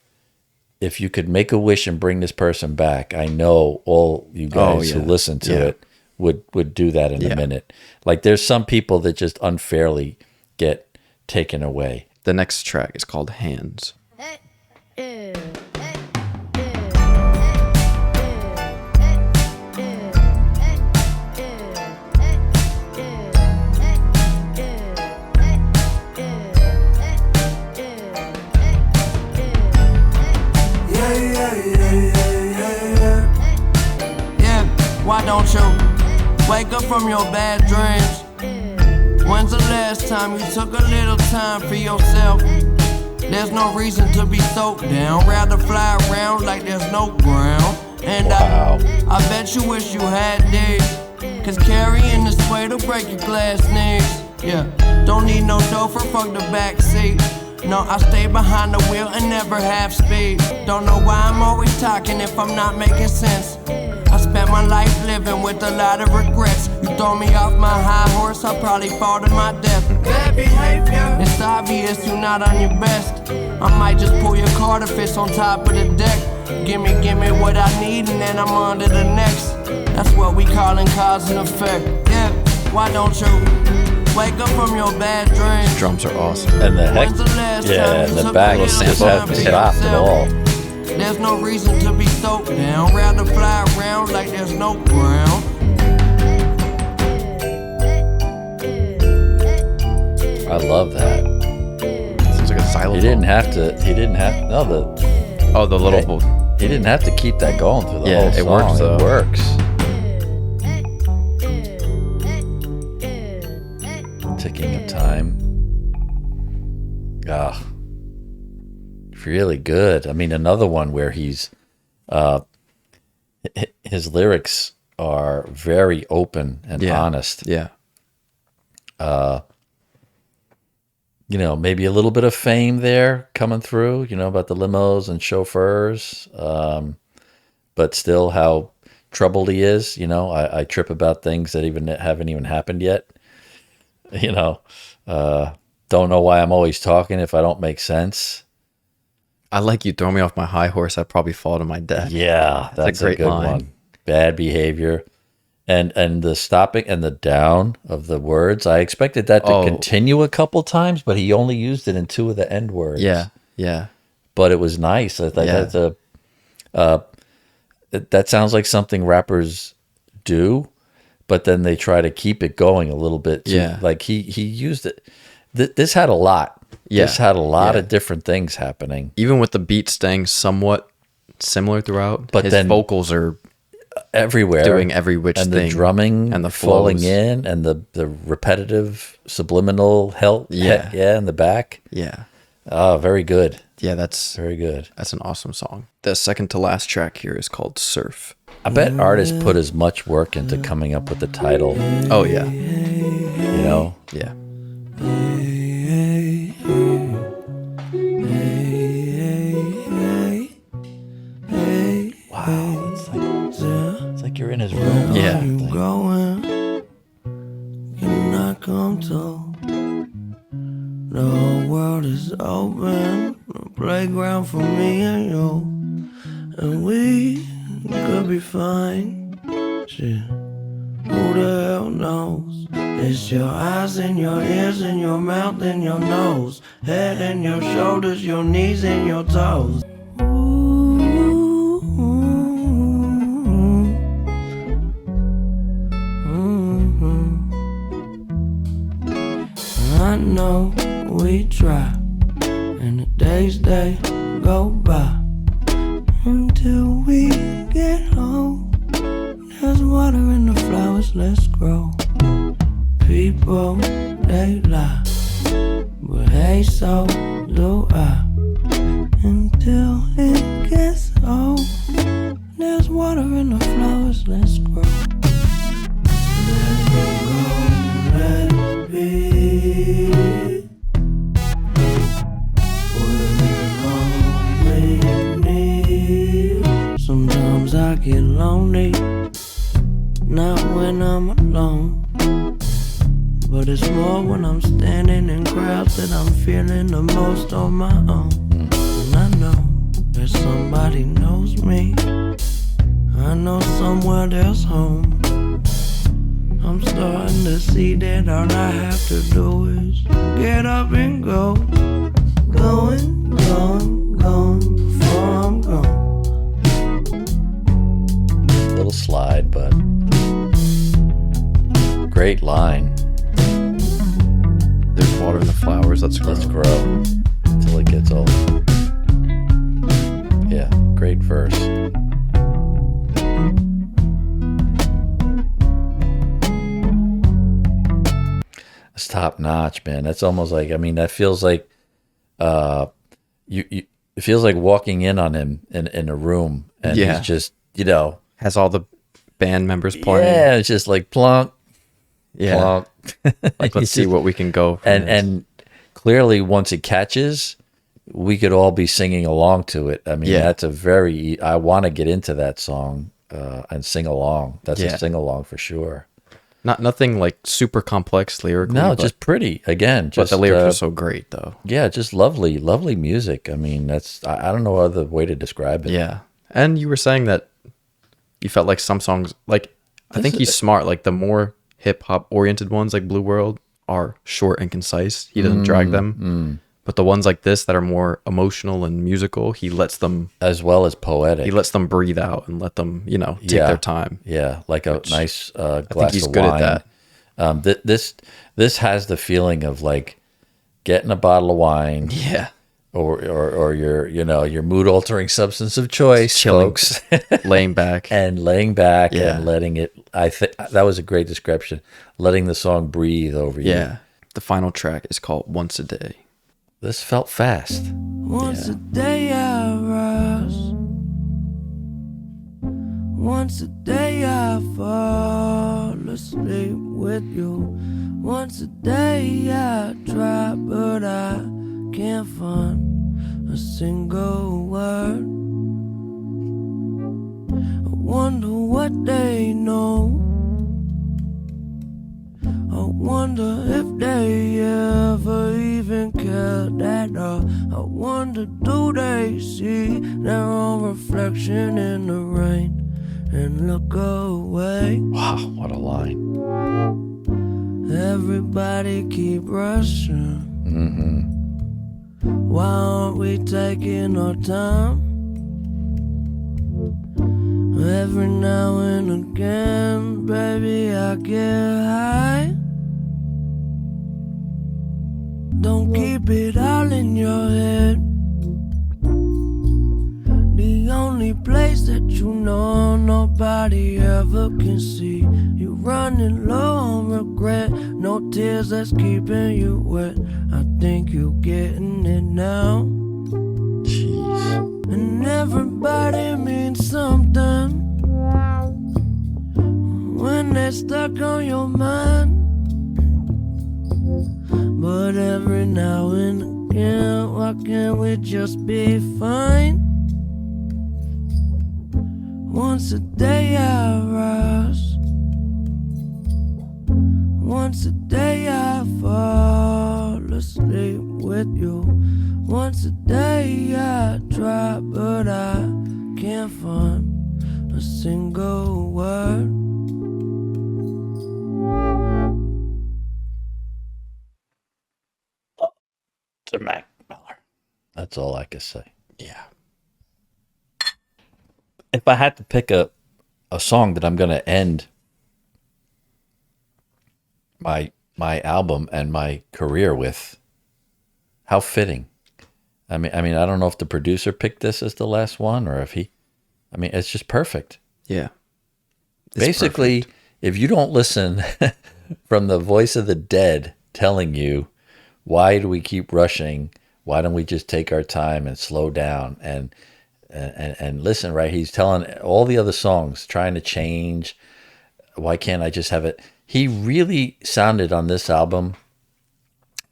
Speaker 2: if you could make a wish and bring this person back, I know all you guys who
Speaker 1: yeah.
Speaker 2: listen to
Speaker 1: Yeah.
Speaker 2: it would do that in
Speaker 1: Yeah.
Speaker 2: a minute. Like there's some people that just unfairly get taken away.
Speaker 1: The next track is called Hands.
Speaker 3: Yeah, why don't you wake up from your bad dreams? When's the last time you took a little time for yourself? There's no reason to be so down. Rather fly around like there's no ground. And
Speaker 2: Wow.
Speaker 3: I bet you wish you had these. Cause carrying this weight will break your glass knees. Yeah, don't need no chauffeur, fuck the back seat. No, I stay behind the wheel and never have speed. Don't know why I'm always talking if I'm not making sense. I spent my life living with a lot of regrets. You throw me off my high horse, I'll probably fall to my death. Bad behavior. It's obvious you're not on your best. I might just pull your car to fist on top of the deck. Give me what I need and then I'm on to the next. That's what we callin' cause and effect. Yeah, why don't you wake up from your bad dreams?
Speaker 1: Drums are awesome.
Speaker 2: And the heck,
Speaker 3: When's the last
Speaker 2: yeah,
Speaker 3: time
Speaker 2: and
Speaker 3: you
Speaker 2: the
Speaker 3: took
Speaker 2: back
Speaker 3: a little
Speaker 2: just
Speaker 3: time
Speaker 2: hasn't
Speaker 3: for
Speaker 2: stopped at
Speaker 3: yourself?
Speaker 2: all.
Speaker 3: There's no reason to be so down. Rather fly around like there's no ground.
Speaker 2: I love that.
Speaker 1: Sounds like a xylophone.
Speaker 2: He didn't have to.
Speaker 1: Oh, the little.
Speaker 2: He didn't have to keep that going through the
Speaker 1: Yeah,
Speaker 2: whole song.
Speaker 1: it works, though.
Speaker 2: It works. Ticking of time. Ah, really good. I mean, another one where he's, his lyrics are very open and
Speaker 1: Yeah.
Speaker 2: honest.
Speaker 1: Yeah.
Speaker 2: You know, maybe a little bit of fame there coming through, you know, about the limos and chauffeurs, but still how troubled he is. You know, I trip about things that haven't even happened yet. You know, don't know why I'm always talking if I don't make sense.
Speaker 1: I like you throw me off my high horse, I'd probably fall to my death.
Speaker 2: Yeah, that's
Speaker 1: a great
Speaker 2: good
Speaker 1: line.
Speaker 2: one. Bad behavior. And the stopping and the down of the words. I expected that to
Speaker 1: Oh.
Speaker 2: continue a couple times, but he only used it in two of the end words.
Speaker 1: Yeah. Yeah.
Speaker 2: But it was nice. I thought
Speaker 1: Yeah.
Speaker 2: that sounds like something rappers do, but then they try to keep it going a little bit. Too.
Speaker 1: Yeah.
Speaker 2: Like he used it. This had a lot.
Speaker 1: Yeah.
Speaker 2: This had a lot
Speaker 1: Yeah.
Speaker 2: of different things happening.
Speaker 1: Even with the beat staying somewhat similar throughout,
Speaker 2: But
Speaker 1: his
Speaker 2: then-
Speaker 1: vocals are
Speaker 2: Everywhere.
Speaker 1: doing every which
Speaker 2: and
Speaker 1: thing.
Speaker 2: the drumming
Speaker 1: and the
Speaker 2: falling
Speaker 1: flows.
Speaker 2: in and the repetitive subliminal help.
Speaker 1: Yeah.
Speaker 2: Yeah, in the back.
Speaker 1: Yeah.
Speaker 2: Oh, very good.
Speaker 1: Yeah, that's
Speaker 2: Very good.
Speaker 1: an awesome song. The second to last track here is called Surf.
Speaker 2: I bet artists put as much work into coming up with the title,
Speaker 1: Oh yeah.
Speaker 2: you know?
Speaker 1: Yeah.
Speaker 3: on a playground for me and you, and we could be fine. Shit, who the hell knows? It's your eyes and your ears and your mouth and your nose, head and your shoulders, your knees and your toes. I know we try, and the days they go by until we get home. There's water in the flowers, let's grow. People, they lie, but hey, so do I. Until it gets old, there's water in the flowers, let's grow. Let it go, let it be. Sometimes I get lonely, not when I'm alone, but it's more when I'm standing in crowds that I'm feeling the most on my own. And I know that somebody knows me, I know somewhere there's home. I'm starting to see that all I have to do is get up and go. Going, going, going before I'm gone.
Speaker 2: Little slide, but great line.
Speaker 1: There's water in the flowers. Let's grow.
Speaker 2: Let's grow till it gets old. Yeah, great verse. It's top notch, man. That's almost like, I mean, that feels like it feels like walking in on him in a room, and
Speaker 1: Yeah.
Speaker 2: he's just, you know,
Speaker 1: Has all the band members playing.
Speaker 2: yeah, it's just like plunk,
Speaker 1: Yeah.
Speaker 2: plunk.
Speaker 1: Like, let's see what we can go. from this.
Speaker 2: And clearly, once it catches, we could all be singing along to it. I mean,
Speaker 1: Yeah.
Speaker 2: that's a very. I want to get into that song and sing along. That's
Speaker 1: Yeah.
Speaker 2: a sing along for sure.
Speaker 1: nothing like super complex lyrically.
Speaker 2: No,
Speaker 1: but,
Speaker 2: just pretty. Again,
Speaker 1: but
Speaker 2: just
Speaker 1: the lyrics are so great though.
Speaker 2: yeah, just lovely, lovely music. I mean, that's I don't know other way to describe it.
Speaker 1: Yeah. And you were saying that you felt like some songs, like, I think he's smart. Like, the more hip hop oriented ones, like Blue World, are short and concise. He doesn't drag them. But the ones like this that are more emotional and musical, he lets them
Speaker 2: As well as poetic.
Speaker 1: breathe out and let them, take
Speaker 2: Yeah.
Speaker 1: their time.
Speaker 2: Yeah, like a nice glass
Speaker 1: I think he's
Speaker 2: of
Speaker 1: good
Speaker 2: wine.
Speaker 1: at that.
Speaker 2: This has the feeling of like getting a bottle of wine.
Speaker 1: Yeah.
Speaker 2: Or your mood altering substance of choice,
Speaker 1: Chilling.
Speaker 2: folks,
Speaker 1: Laying back.
Speaker 2: and laying back
Speaker 1: Yeah.
Speaker 2: and letting it. I think that was a great description. Letting the song breathe over you.
Speaker 1: Yeah. The final track is called Once a Day.
Speaker 2: This felt fast.
Speaker 3: Once a day I rise, once a day I fall asleep with you. Once a day I try, but I can't find a single word. I wonder what they know. I wonder if they ever even cared at all. I wonder, do they see their own reflection in the rain and look away?
Speaker 2: Wow, what a line.
Speaker 3: Everybody keep rushing. Why aren't we taking our time? Every now and again, baby, I get high. Don't keep it all in your head. The only place that you know nobody ever can see. You running low on regret, no tears that's keeping you wet. I think you getting it now.
Speaker 2: Jeez.
Speaker 3: And everybody means something when they're stuck on your mind. But every now and again, why can't we just be fine? Once a day I rise, once a day I fall asleep with you. Once a day I try, but I can't find a single word.
Speaker 2: To Mac Miller. That's all I can say.
Speaker 1: Yeah.
Speaker 2: If I had to pick a song that I'm going to end my album and my career with, how fitting. I mean, I don't know if the producer picked this as the last one or if he. I mean, it's just perfect.
Speaker 1: Yeah. It's
Speaker 2: Basically,
Speaker 1: perfect.
Speaker 2: if you don't listen from the voice of the dead telling you, why do we keep rushing? Why don't we just take our time and slow down and listen, right? He's telling all the other songs, trying to change. Why can't I just have it? He really sounded on this album.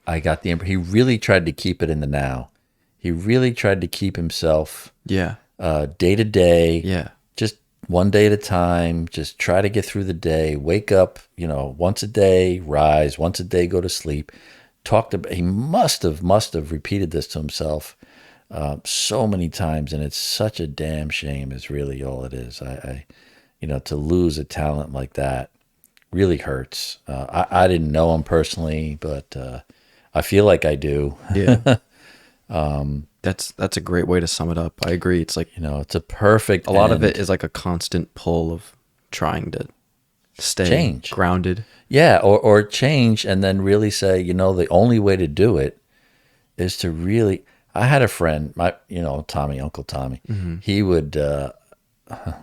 Speaker 2: I got he really tried to keep it in the now. He really tried to keep himself
Speaker 1: Yeah.
Speaker 2: day to day.
Speaker 1: Yeah.
Speaker 2: Just one day at a time. Just try to get through the day. Wake up, once a day, rise, once a day, go to sleep. He must have repeated this to himself so many times, and it's such a damn shame is really all it is. I to lose a talent like that really hurts. I didn't know him personally, but I feel like I do.
Speaker 1: Yeah. That's a great way to sum it up. I agree. It's like,
Speaker 2: It's a perfect
Speaker 1: a lot of
Speaker 2: end.
Speaker 1: it is like a constant pull of trying to stay
Speaker 2: Change.
Speaker 1: grounded.
Speaker 2: Yeah, or change and then really say, the only way to do it is to really. I had a friend, Tommy, Uncle Tommy. He would,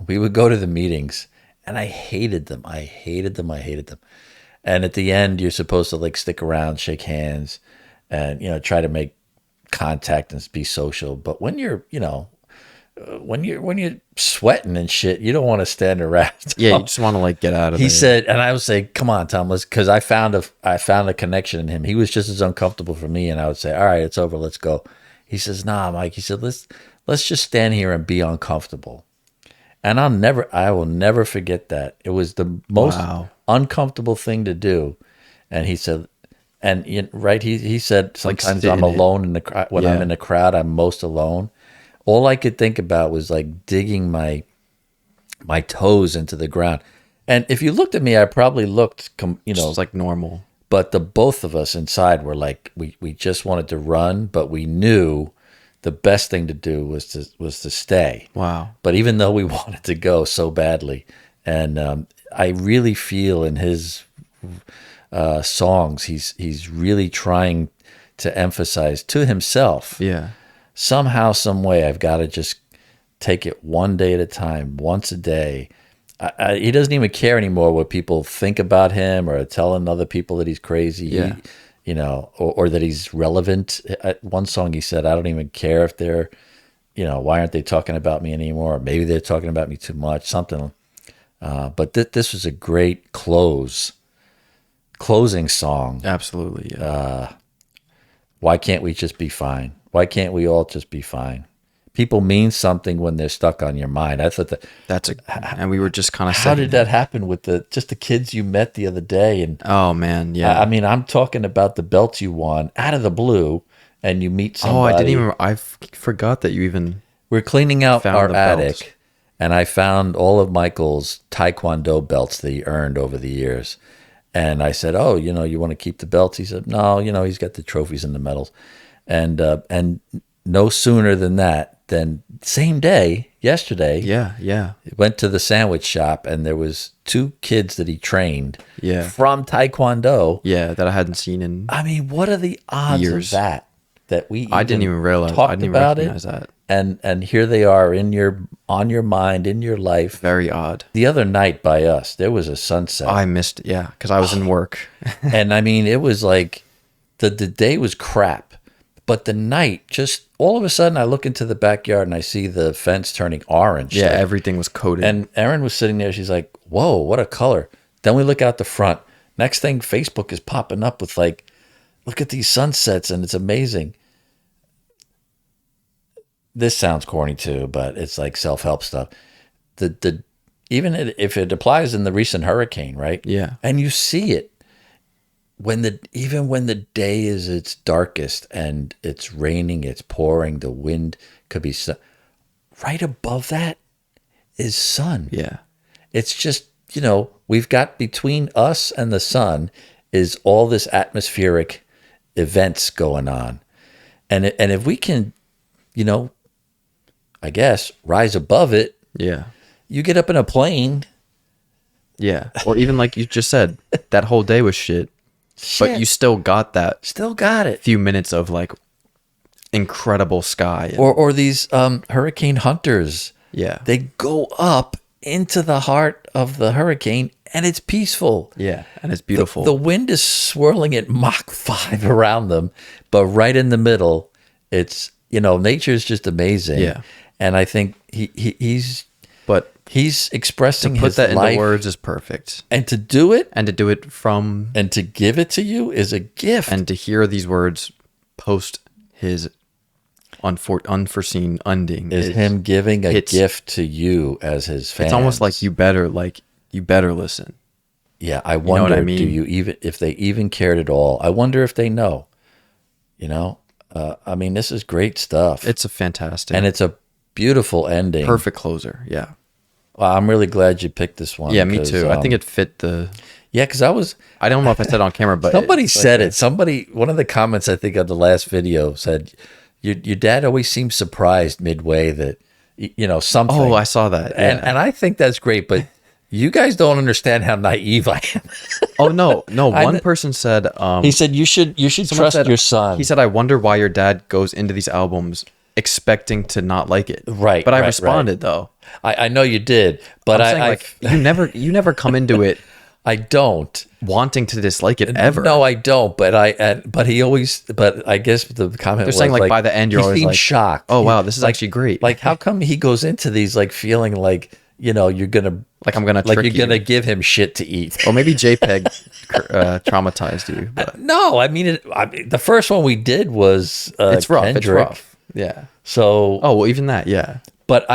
Speaker 2: we would go to the meetings, and I hated them. I hated them. And at the end, you're supposed to like stick around, shake hands, and try to make contact and be social. But when you're, when you're sweating and shit, you don't want to stand around.
Speaker 1: Yeah, you just want to like get out of
Speaker 2: He
Speaker 1: there.
Speaker 2: said, and I would say, "Come on, Tom," because I found a connection in him. He was just as uncomfortable for me, and I would say, "All right, it's over. Let's go." He says, "Nah, Mike." He said, "Let's just stand here and be uncomfortable." And I will never forget that. It was the most
Speaker 1: Wow.
Speaker 2: uncomfortable thing to do. And he said, he said,
Speaker 1: like
Speaker 2: sometimes
Speaker 1: sit
Speaker 2: I'm
Speaker 1: in it.
Speaker 2: alone in the crowd. When I'm
Speaker 1: Yeah.
Speaker 2: in the crowd, I'm most alone. All I could think about was like digging my toes into the ground. And if you looked at me, I probably looked,
Speaker 1: It's like normal.
Speaker 2: but the both of us inside were like, we just wanted to run, but we knew the best thing to do was to stay.
Speaker 1: Wow.
Speaker 2: But even though we wanted to go so badly, and I really feel in his songs, he's really trying to emphasize to himself,
Speaker 1: Yeah.
Speaker 2: somehow, some way, I've got to just take it one day at a time, once a day. He doesn't even care anymore what people think about him or telling other people that he's crazy.
Speaker 1: Yeah.
Speaker 2: Or that he's relevant. At one song he said, "I don't even care if they're, why aren't they talking about me anymore? Or maybe they're talking about me too much, something." But this was a great closing song.
Speaker 1: Absolutely. Yeah.
Speaker 2: Why can't we just be fine? Why can't we all just be fine? People mean something when they're stuck on your mind. I thought
Speaker 1: and we were just kind of
Speaker 2: how did that happen with the kids you met the other day? And
Speaker 1: Oh man, yeah.
Speaker 2: I mean, I'm talking about the belts you won out of the blue, and you meet somebody.
Speaker 1: I forgot that you even.
Speaker 2: We're cleaning out
Speaker 1: found
Speaker 2: our
Speaker 1: the
Speaker 2: attic,
Speaker 1: belts.
Speaker 2: and I found all of Michael's Taekwondo belts that he earned over the years. And I said, "Oh, you want to keep the belts?" He said, "No, he's got the trophies and the medals." And no sooner than same day, yesterday,
Speaker 1: Yeah.
Speaker 2: went to the sandwich shop, and there was 2 kids that he trained
Speaker 1: Yeah.
Speaker 2: from Taekwondo.
Speaker 1: Yeah. That I hadn't seen in.
Speaker 2: I mean, what are the odds
Speaker 1: Years.
Speaker 2: of that we
Speaker 1: I didn't even realize.
Speaker 2: talked
Speaker 1: I didn't even
Speaker 2: about
Speaker 1: recognize
Speaker 2: it,
Speaker 1: that.
Speaker 2: and here they are on your mind, in your life.
Speaker 1: Very odd.
Speaker 2: The other night by us, there was a sunset,
Speaker 1: I missed. Yeah, because I was in work.
Speaker 2: and I mean, it was like the day was crap, but the night, just all of a sudden, I look into the backyard and I see the fence turning orange.
Speaker 1: Yeah,
Speaker 2: Like,
Speaker 1: everything was coated.
Speaker 2: and Erin was sitting there. She's like, "Whoa, what a color!" Then we look out the front. Next thing, Facebook is popping up with like, "Look at these sunsets," and it's amazing. This sounds corny too, but it's like self-help stuff. Even if it applies in the recent hurricane, right?
Speaker 1: Yeah.
Speaker 2: And you see it. even when the day is its darkest and it's raining, it's pouring, the wind could be right above that is sun.
Speaker 1: Yeah.
Speaker 2: It's just, we've got between us and the sun is all this atmospheric events going on. And if we can, I guess, rise above it,
Speaker 1: Yeah.
Speaker 2: you get up in a plane.
Speaker 1: Yeah. Or even like you just said, that whole day was shit. But you still got that
Speaker 2: still got it.
Speaker 1: few minutes of like incredible sky. And,
Speaker 2: Or these hurricane hunters.
Speaker 1: yeah.
Speaker 2: They go up into the heart of the hurricane and it's peaceful.
Speaker 1: Yeah. And it's beautiful.
Speaker 2: The wind is swirling at Mach 5 around them, but right in the middle, it's, nature is just amazing.
Speaker 1: Yeah.
Speaker 2: And I think he's
Speaker 1: but
Speaker 2: expressing
Speaker 1: to put
Speaker 2: his
Speaker 1: that
Speaker 2: life.
Speaker 1: into words is perfect.
Speaker 2: And to do it
Speaker 1: And to do it from
Speaker 2: and to give it to you is a gift.
Speaker 1: and to hear these words post his unforeseen ending
Speaker 2: is him giving a
Speaker 1: it's-
Speaker 2: gift to you as his fans.
Speaker 1: It's almost like you better listen.
Speaker 2: Yeah, I
Speaker 1: what I
Speaker 2: wonder,
Speaker 1: mean?
Speaker 2: do you even, if they even cared at all? I wonder if they know. I mean, this is great stuff.
Speaker 1: It's a fantastic
Speaker 2: and it's a beautiful ending.
Speaker 1: perfect closer. Yeah.
Speaker 2: Well, I'm really glad you picked this one.
Speaker 1: Yeah, me
Speaker 2: 'cause,
Speaker 1: too. I think it fit the
Speaker 2: Yeah, because
Speaker 1: I don't know if I said it on camera, but
Speaker 2: somebody said it. One of the comments I think of the last video said, "Your dad always seems surprised midway that something."
Speaker 1: Oh, I saw that. Yeah.
Speaker 2: and I think that's great, but you guys don't understand how naive I am.
Speaker 1: Oh no. One
Speaker 2: kn-
Speaker 1: person said
Speaker 2: He said you should
Speaker 1: someone
Speaker 2: trust
Speaker 1: said-
Speaker 2: your son.
Speaker 1: He said, I wonder why your dad goes into these albums expecting to not like it.
Speaker 2: Right,
Speaker 1: But I
Speaker 2: right,
Speaker 1: responded though.
Speaker 2: I know you did, but
Speaker 1: I'm saying, like you never come into it
Speaker 2: I don't.
Speaker 1: wanting to dislike it ever.
Speaker 2: No, I don't. But I guess the comment was
Speaker 1: saying, like, by the end, you're
Speaker 2: he
Speaker 1: always
Speaker 2: seemed
Speaker 1: like,
Speaker 2: shocked.
Speaker 1: oh, wow, this is actually great.
Speaker 2: Like, how come he goes into these like feeling like you're gonna
Speaker 1: Like I'm gonna
Speaker 2: like
Speaker 1: trick
Speaker 2: you're gonna
Speaker 1: you.
Speaker 2: give him shit to eat?
Speaker 1: Or maybe JPEG traumatized you. But
Speaker 2: No, I mean, the first one we did was
Speaker 1: it's rough.
Speaker 2: Kendrick.
Speaker 1: It's rough. Yeah.
Speaker 2: So,
Speaker 1: Oh well, even that. Yeah.
Speaker 2: but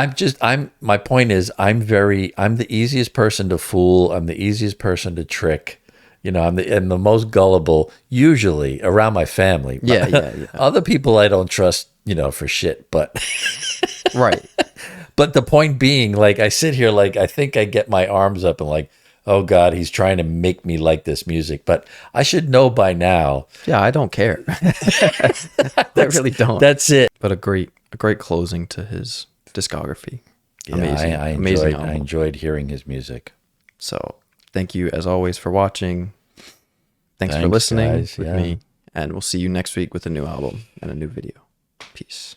Speaker 2: my point is, I'm the easiest person to fool. I'm the easiest person to trick. I'm the most gullible usually around my family.
Speaker 1: Yeah, yeah.
Speaker 2: Other people I don't trust, for shit. But
Speaker 1: Right.
Speaker 2: but the point being, like, I sit here like I think I get my arms up and like, oh God, he's trying to make me like this music. But I should know by now.
Speaker 1: Yeah, I don't care. I really don't.
Speaker 2: That's it.
Speaker 1: But a great closing to his discography.
Speaker 2: Yeah,
Speaker 1: Amazing.
Speaker 2: I
Speaker 1: Amazing
Speaker 2: enjoyed, I
Speaker 1: album.
Speaker 2: enjoyed hearing his music.
Speaker 1: So thank you as always for watching. Thanks for
Speaker 2: Thanks,
Speaker 1: listening
Speaker 2: guys.
Speaker 1: with
Speaker 2: Yeah.
Speaker 1: me. And we'll see you next week with a new album and a new video. Peace.